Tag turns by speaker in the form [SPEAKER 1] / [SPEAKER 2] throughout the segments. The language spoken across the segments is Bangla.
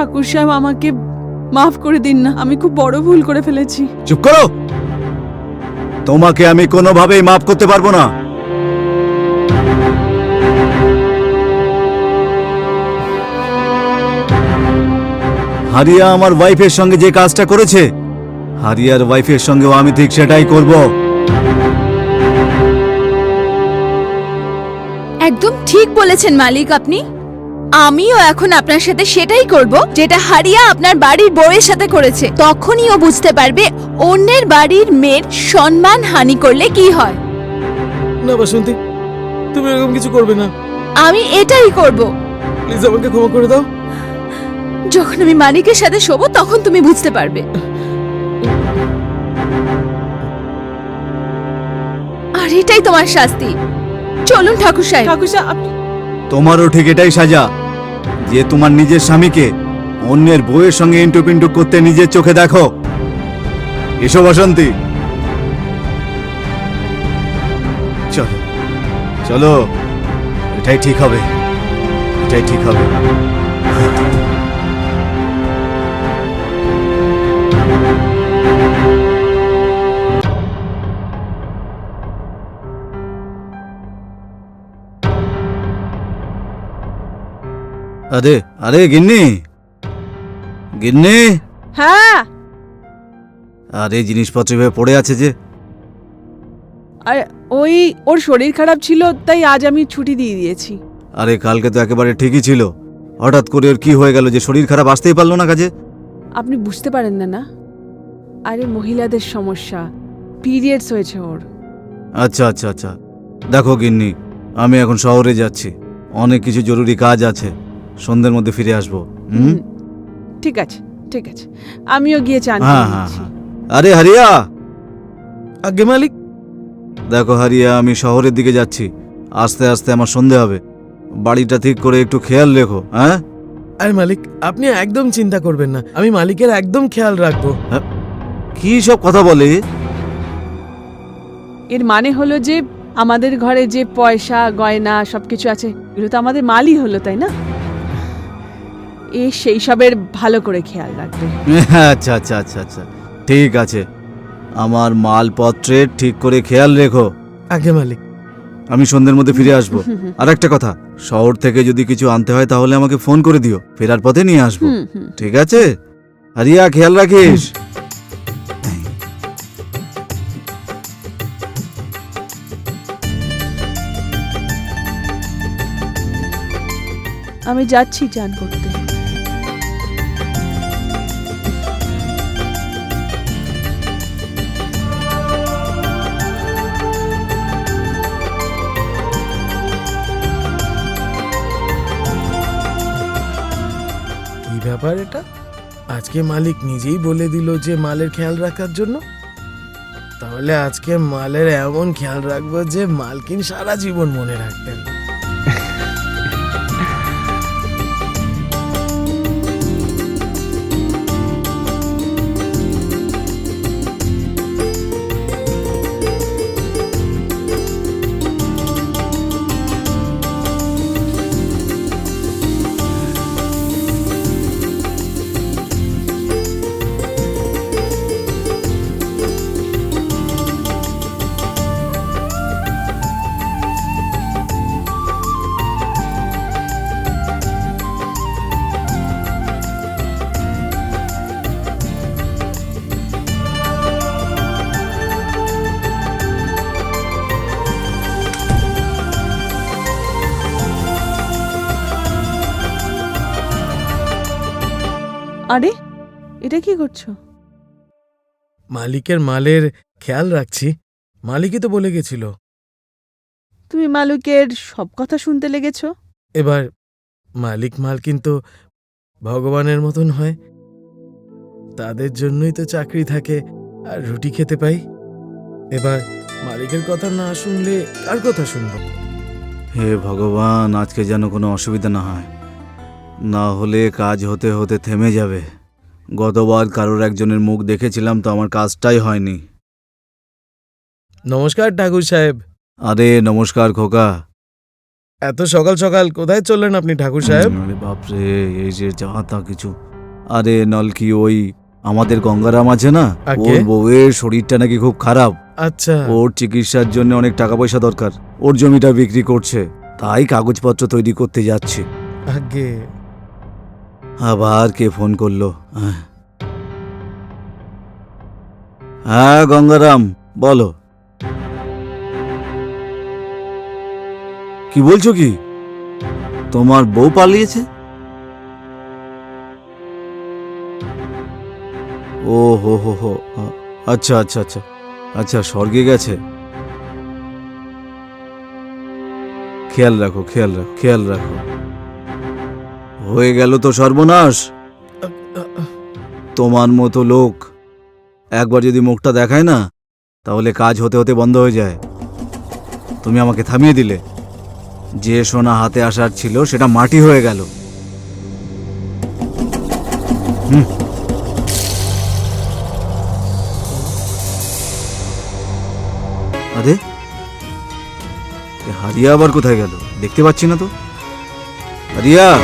[SPEAKER 1] ঠাকুর সাহেব আমাকে মাফ করে দিন না, আমি খুব বড় ভুল করে ফেলেছি।
[SPEAKER 2] চুপ করো, তোমাকে আমি কোনোভাবেই মাফ করতে পারবো না। হারিয়া আমার ওয়াইফের সঙ্গে যে কাজটা করেছে, হারিয়ার ওয়াইফের সঙ্গেও আমি ঠিক সেটাই করব।
[SPEAKER 3] একদম ঠিক বলেছেন মালিক আপনি। আমিও এখন আপনার সাথে সেটাই করব যেটা হারিয়া আপনার বাড়ির বউয়ের সাথে করেছে। তখনই ও বুঝতে পারবে অন্যের বাড়ির মেয়ের সম্মান হানি করলে কি হয়।
[SPEAKER 4] না বাসন্তী, তুমি এরকম কিছু করবে না।
[SPEAKER 3] আমি এটাই করব।
[SPEAKER 4] প্লিজ আমাকে ক্ষমা করে দাও।
[SPEAKER 3] যখন আমি মালিকের সাথে শোবো তখন তুমি বুঝতে পারবে। আর এটাই তোমার শাস্তি। চলুন ঠাকুর সাহেব।
[SPEAKER 1] ঠাকুর সাহেব আপনি
[SPEAKER 2] তোমারও ঠিক এটাই সাজা, যে তোমার নিজের স্বামীকে অন্যের বউয়ের সঙ্গে ইন্টু পিন্টু করতে নিজের চোখে দেখো। এসো বাসন্তী, চলো চলো, এটাই ঠিক হবে, এটাই ঠিক হবে। আরে আরে গিন্নি, গিন্নি,
[SPEAKER 1] হ্যাঁ।
[SPEAKER 2] আরে জিনিসপত্র এভাবে পড়ে আছে যে।
[SPEAKER 1] আর ওই ওর শরীর খারাপ ছিল তাই আজ আমি ছুটি দিয়ে দিয়েছি।
[SPEAKER 2] আরে কালকে তো একেবারে ঠিকই ছিল, হঠাৎ করে ওর কি হয়ে গেল যে শরীর খারাপ, আসতেই পারলো না কাজে?
[SPEAKER 1] আপনি বুঝতে পারেন না না? আরে মহিলাদের সমস্যা, পিরিয়ডস হয়েছে ওর।
[SPEAKER 2] আচ্ছা আচ্ছা আচ্ছা, দেখো গিন্নি, আমি এখন শহরে যাচ্ছি, অনেক কিছু জরুরি কাজ আছে, সন্ধ্যের মধ্যে ফিরে আসবো।
[SPEAKER 1] ঠিক আছে ঠিক আছে, আমিও গিয়ে চান
[SPEAKER 2] হ্যাঁ হ্যাঁ হ্যাঁ। আরে হারিয়া,
[SPEAKER 4] আগে মালিক।
[SPEAKER 2] দেখো হারিয়া, আমি শহরের দিকে যাচ্ছি, আস্তে আস্তে আমার সন্ধে হবে, বাড়িটা ঠিক করে একটু খেয়াল রেখো। হ্যাঁ
[SPEAKER 4] আরে মালিক, আপনি একদম চিন্তা করবেন না, আমি মালিকের একদম খেয়াল রাখবো।
[SPEAKER 2] কি সব কথা বলে?
[SPEAKER 1] এর মানে হলো যে আমাদের ঘরে যে পয়সা গয়না সবকিছু আছে এগুলো তো আমাদের মালই হলো, তাই না? এ সেই সবের ভালো করে খেয়াল রাখবে।
[SPEAKER 2] আচ্ছা আচ্ছা আচ্ছা আচ্ছা, ঠিক আছে, আমার মালপত্রের ঠিক করে খেয়াল রেখো।
[SPEAKER 4] আগে মালিক।
[SPEAKER 2] আমি সন্ধ্যের মধ্যে ফিরে আসবো। আর একটা কথা, শহর থেকে যদি কিছু আনতে হয় তাহলে আমাকে ফোন করে দিও, ফেরার পথে নিয়ে আসবো। ঠিক আছে হারিয়া, খেয়াল রাখিস।
[SPEAKER 1] আমি যাচ্ছি চান করতে।
[SPEAKER 4] কি ব্যাপার এটা? আজকে মালিক নিজেই বলে দিল যে মালের খেয়াল রাখার জন্য। তাহলে আজকে মালের এমন খেয়াল রাখবো যে মালকিন সারা জীবন মনে রাখবেন।
[SPEAKER 1] আরে এটা কি করছো?
[SPEAKER 4] মালিকের মালের খেয়াল রাখছি, মালিকই তো বলে গেছিল।
[SPEAKER 1] তুমি মালিকের সব কথা শুনতে লেগেছো?
[SPEAKER 4] এবার মালিক মালকিন তো ভগবানের মতন হয়, তাদের জন্যই তো চাকরি থাকে আর রুটি খেতে পাই। এবার মালিকের কথা না শুনলে কার কথা শুনবো?
[SPEAKER 2] হে ভগবান, আজকে যেন কোনো অসুবিধা না হয়, না হলে কাজ হতে হতে থেমে যাবে। গতবার কারোর একজনের মুখ দেখেছিলাম তো আমার কাজটাই হয়নি।
[SPEAKER 4] নমস্কার ঠাকুর সাহেব।
[SPEAKER 2] আরে নমস্কার খোকা।
[SPEAKER 4] এত সকাল সকাল কোথায় চললেন আপনি ঠাকুর সাহেব?
[SPEAKER 2] আরে বাপরে, এই যে যা তা কিছু আরে নলকি ওই আমাদের গঙ্গারাম আছে না,
[SPEAKER 4] আগে?
[SPEAKER 2] ওর বউয়ের শরীরটা নাকি খুব খারাপ।
[SPEAKER 4] আচ্ছা,
[SPEAKER 2] ওর চিকিৎসার জন্য অনেক টাকা পয়সা দরকার। ওর জমিটা বিক্রি করছে, তাই কাগজপত্র তৈরি করতে যাচ্ছে।
[SPEAKER 4] আগে
[SPEAKER 2] আবার কে ফোন করলো? হ্যাঁ গঙ্গারাম, বলো। কি বলছো কি? তোমার বউ পালিয়েছে? ও হো হো হো, আচ্ছা আচ্ছা আচ্ছা আচ্ছা, স্বর্গে গেছে। খেয়াল রাখো, খেয়াল রাখো, খেয়াল রাখো। হয়ে গেল তো সর্বনাশ। তোমার মতো লোক একবার যদি মুখটা দেখায় না, তাহলে কাজ হতে হতে বন্ধ হয়ে যায়। তুমি আমাকে থামিয়ে দিলে। যে সোনা হাতে আসার ছিল সেটা মাটি হয়ে গেল। আরে এ হারিয়া আবার কোথায় গেল? দেখতে পাচ্ছি না তো। হারিয়া,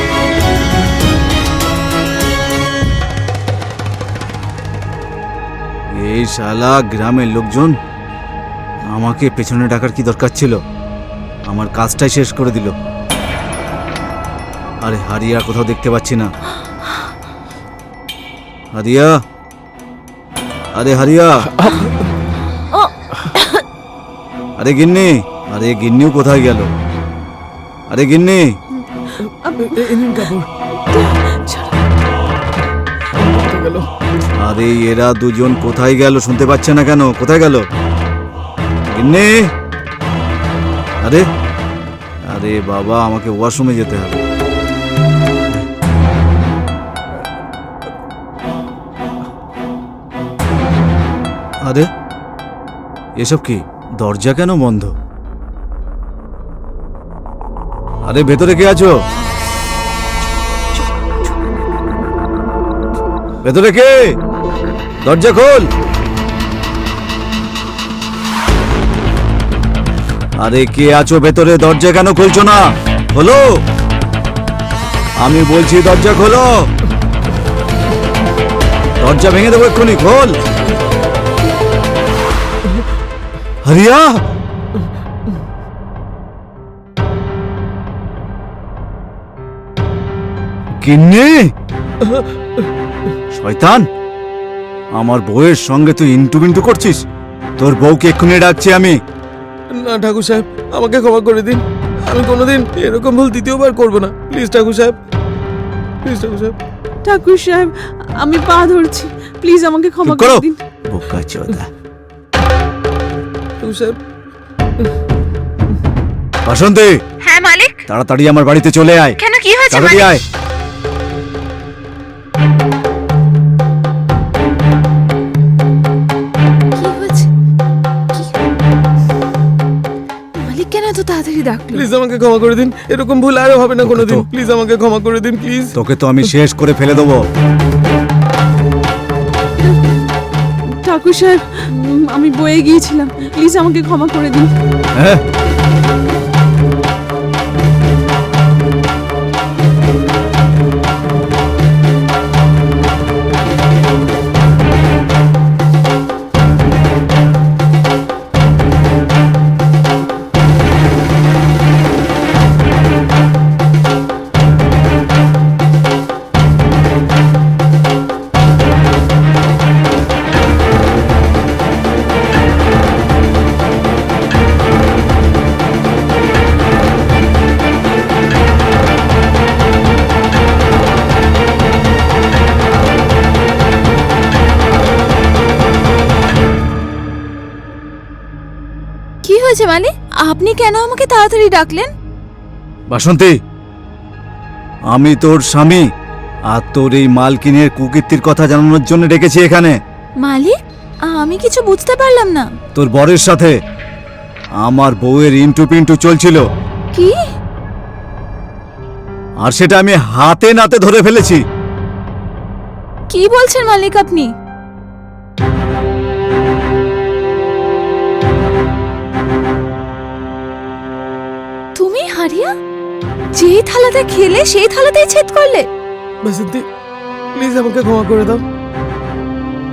[SPEAKER 2] এই শালা গ্রামের লোকজন আমাকে পেছনে ডাকার কি দরকার ছিল? আমার কাজটাই শেষ করে দিল। আরে হারিয়া কোথাও দেখতে পাচ্ছি না। হারিয়া, আরে হারিয়া, আরে গিন্নি, আরে গিন্নিও কোথায় গেল? আরে গিন্নি,
[SPEAKER 4] এই নিন কাপড়। কোথায় গেল?
[SPEAKER 2] আরে এরা দুজন কোথায় গেল? শুনতে পাচ্ছে না কেন? কোথায় গেল গিন্নি? আরে আরে বাবা, আমাকে ওয়াশরুমে যেতে হবে। আরে এসব কি? দরজা কেন বন্ধ? আরে ভেতরে কে আছো? ভেতরে কে? দরজা খোল। আরে কে আছো ভেতরে? দরজা কেন খুলছো না? খোলো, আমি বলছি দরজা খোলো। দরজা ভেঙে দেবো এক্ষুনি, খোল। হারিয়া, গিন্নি, শয়তান, আমার বউয়ের সঙ্গে তুই ইন্টু বিন্টু করছিস? তোর বউকে এক্ষুনি ডাকছি আমি।
[SPEAKER 4] না ঠাকুর সাহেব, আমাকে ক্ষমা করে দিন। আমি কোনোদিন এরকম ভুল দ্বিতীয়বার করব না। প্লিজ ঠাকুর সাহেব, প্লিজ ঠাকুর সাহেব।
[SPEAKER 1] ঠাকুর সাহেব, আমি পা ধরছি, প্লিজ আমাকে ক্ষমা
[SPEAKER 2] চুপ করো,
[SPEAKER 1] করে দিন।
[SPEAKER 2] বোকাচোদা।
[SPEAKER 4] ঠাকুর সাহেব,
[SPEAKER 2] বাসন্তী,
[SPEAKER 3] হ্যাঁ মালিক।
[SPEAKER 2] তাড়াতাড়ি আমার বাড়িতে চলে আয়।
[SPEAKER 3] কেন, কি হয়েছে
[SPEAKER 2] তাড়াতাড়ি আয়।
[SPEAKER 3] কি হয়েছে? মালিক কেন এত তাড়াতাড়ি ডাকলো?
[SPEAKER 4] প্লিজ আমাকে ক্ষমা করে দিন। এরকম ভুল আরো হবে না কোনোদিন।
[SPEAKER 2] তো-
[SPEAKER 4] প্লিজ আমাকে ক্ষমা করে দিন, প্লিজ।
[SPEAKER 2] তোকে তো আমি শেষ করে ফেলে দেবো।
[SPEAKER 1] ঠাকুর সাহেব, আমি বয়ে গিয়েছিলাম, প্লিজ আমাকে ক্ষমা করে দিন।
[SPEAKER 2] হ্যাঁ,
[SPEAKER 3] কি হয়েছে মালিক? আপনি কেন আমাকে তাড়াতাড়ি ডাকলেন?
[SPEAKER 2] বাসন্তী, আমি তোর স্বামী, আর তোর এই মালকিনের কুকীর্তির কথা জানানোর জন্য ডেকেছি এখানে।
[SPEAKER 3] মালিক, আমি কিছু বুঝতে পারলাম না।
[SPEAKER 2] তোর বরের সাথে আমার বউয়ের ইন্টু পিন্টু চলছিল,
[SPEAKER 3] কি?
[SPEAKER 2] আর সেটা আমি হাতে নাতে ধরে ফেলেছি।
[SPEAKER 3] কি বলছেন মালিক আপনি? তুমি হারিয়া যেই থালাতে খেলে সেই থালাতেই ছেদ করলে?
[SPEAKER 4] বাসন্তী, প্লিজ আমাকে ক্ষমা করে দাও।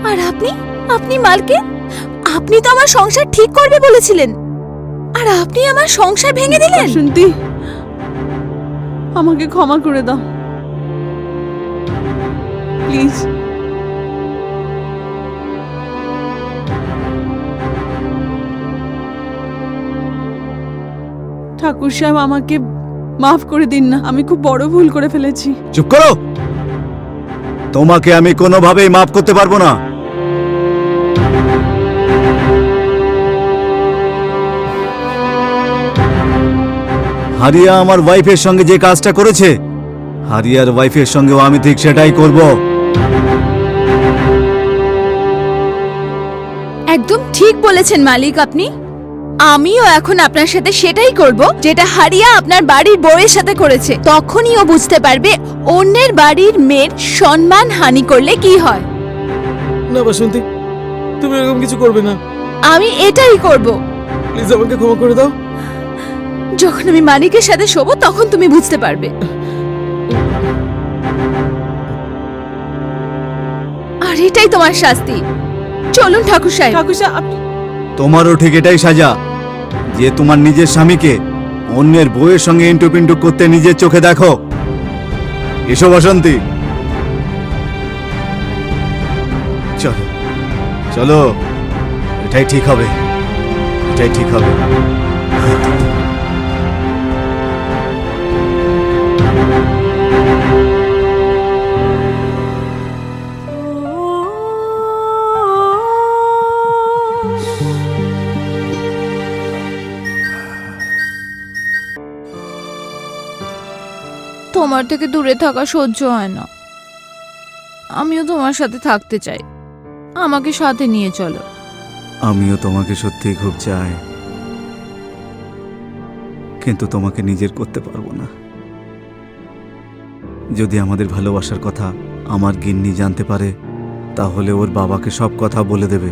[SPEAKER 3] আর আপনি আপনি মালকিন, আপনি তো আমার সংসার ঠিক করবে বলেছিলেন, আর আপনি আমার সংসার ভেঙে দিলেন।
[SPEAKER 1] বাসন্তী, আমাকে ক্ষমা করে দাও প্লিজ। ঠাকুর সাহেব, আমাকে মাফ করে দিন না, আমি খুব বড় ভুল করে ফেলেছি।
[SPEAKER 2] চুপ করো। তোমাকে আমি কোনোভাবেই মাফ করতে পারবো না। হারিয়া আমার ওয়াইফের সঙ্গে যে কাজটা করেছে, হারিয়ার ওয়াইফের সঙ্গেও আমি ঠিক সেটাই করব।
[SPEAKER 3] একদম ঠিক বলেছেন মালিক আপনি। আমিও এখন আপনার সাথে সেটাই করব যেটা হারিয়া আপনার বাড়ির বউয়ের সাথে করেছে। তখনই ও বুঝতে পারবে অন্যের বাড়ির মেয়ের সম্মান হানি করলে কি হয়।
[SPEAKER 4] না বাসন্তী, তুমি এরকম কিছু করবে না।
[SPEAKER 3] আমি এটাই করব।
[SPEAKER 4] প্লিজ আমাকে ক্ষমা করে দাও।
[SPEAKER 3] যখন আমি মালিকের সাথে শোবো তখন তুমি বুঝতে পারবে। আর এটাই তোমার শাস্তি। চলুন ঠাকুর সাহেব।
[SPEAKER 1] ঠাকুর সাহেব, আপনি
[SPEAKER 2] তোমারও ঠিক এটাই সাজা, যে তোমার নিজের স্বামীকে অন্যের বউয়ের সঙ্গে ইন্টু পিন্টু করতে নিজের চোখে দেখো। এসো বাসন্তী, চলো চলো, এটাই ঠিক হবে, এটাই ঠিক হবে।
[SPEAKER 3] তোমার থেকে দূরে থাকা সহ্য হয় না। আমিও তোমার সাথে থাকতে চাই, আমাকে সাথে নিয়ে চলো।
[SPEAKER 2] আমিও তোমাকে সত্যিই খুব চাই, কিন্তু তোমাকে নিজের করতে পারবো না। যদি আমাদের ভালোবাসার কথা আমার গিন্নি জানতে পারে, তাহলে ওর বাবাকে সব কথা বলে দেবে,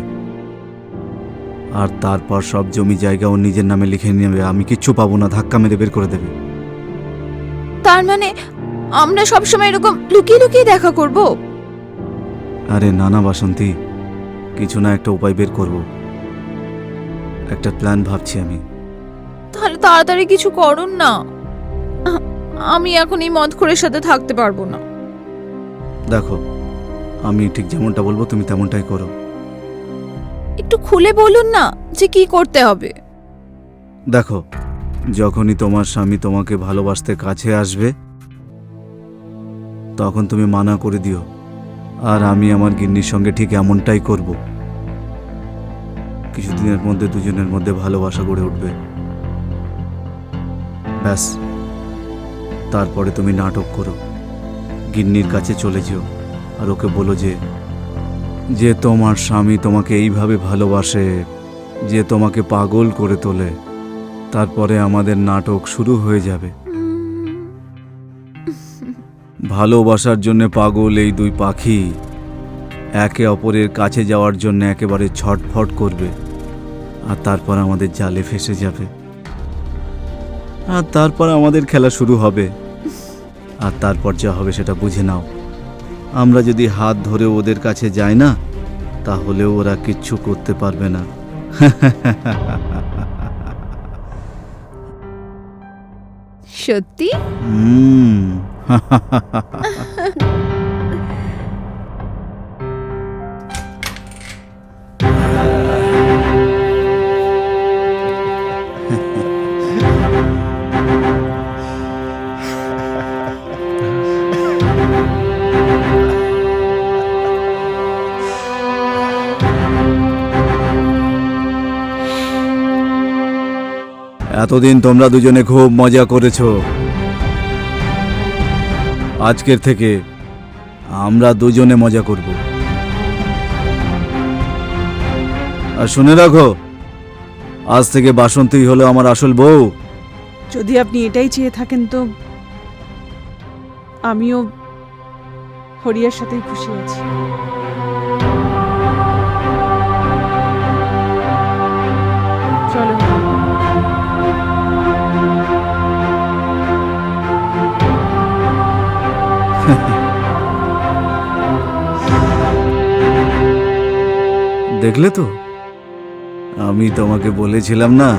[SPEAKER 2] আর তারপর সব জমি জায়গা ওর নিজের নামে লিখে নেবে। আমি কিচ্ছু পাবো না, ধাক্কা মেরে বের করে দেবে।
[SPEAKER 3] তার মানে আমরা সবসময় এরকম লুকিয়ে লুকিয়ে দেখা করব?
[SPEAKER 2] আরে না না বাসন্তী, কিছু না একটা উপায় বের করব, একটা প্ল্যান ভাবছি আমি।
[SPEAKER 3] তাহলে তাড়াতাড়ি কিছু করুন না। আমি এখন এই মদখোরের সাথে থাকতে পারবো না।
[SPEAKER 2] দেখো, আমি ঠিক যেমনটা বলবো তুমি তেমনটাই করো।
[SPEAKER 3] একটু খুলে বলুন না যে কি করতে হবে।
[SPEAKER 2] দেখো, যখনই তোমার স্বামী তোমাকে ভালোবাসতে কাছে আসবে, তখন তুমি মানা করে দিও, আর আমি আমার গিন্নির সঙ্গে ঠিক এমনটাই করব। কিছুদিনের মধ্যে দুজনের মধ্যে ভালোবাসা গড়ে উঠবে, ব্যাস। তারপরে তুমি নাটক করো, গিন্নির কাছে চলে যেও, আর ওকে বলো যে তোমার স্বামী তোমাকে এইভাবে ভালোবাসে, যে তোমাকে পাগল করে তোলে। তারপরে আমাদের নাটক শুরু হয়ে যাবে। ভালোবাসার জন্য পাগল এই দুই পাখি একে অপরের কাছে যাওয়ার জন্য একেবারে ছটফট করবে, আর তারপর আমাদের জালে ফেসে যাবে, আর তারপর আমাদের খেলা শুরু হবে। আর তারপর যা হবে সেটা বুঝে নাও। আমরা যদি হাত ধরে ওদের কাছে যাই না, তাহলে ওরা কিচ্ছু করতে পারবে না।
[SPEAKER 3] সত্যি?
[SPEAKER 2] হুম। এতদিন তোমরা দুজনে খুব মজা করেছো, আজকের থেকে আমরা দুজনে মজা করব। আর শুনে রাখো, আজ থেকে বাসন্তী হলো আমার আসল বউ।
[SPEAKER 1] যদি আপনি এটাই চেয়ে থাকেন, তো আমিও হরিয়ার সাথেই খুশি আছি। চলো।
[SPEAKER 2] দেখলে তো, আমি তোমাকে বলেছিলাম না,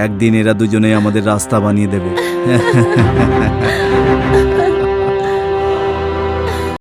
[SPEAKER 2] একদিন এরা দুজনেই আমাদের রাস্তা বানিয়ে দেবে।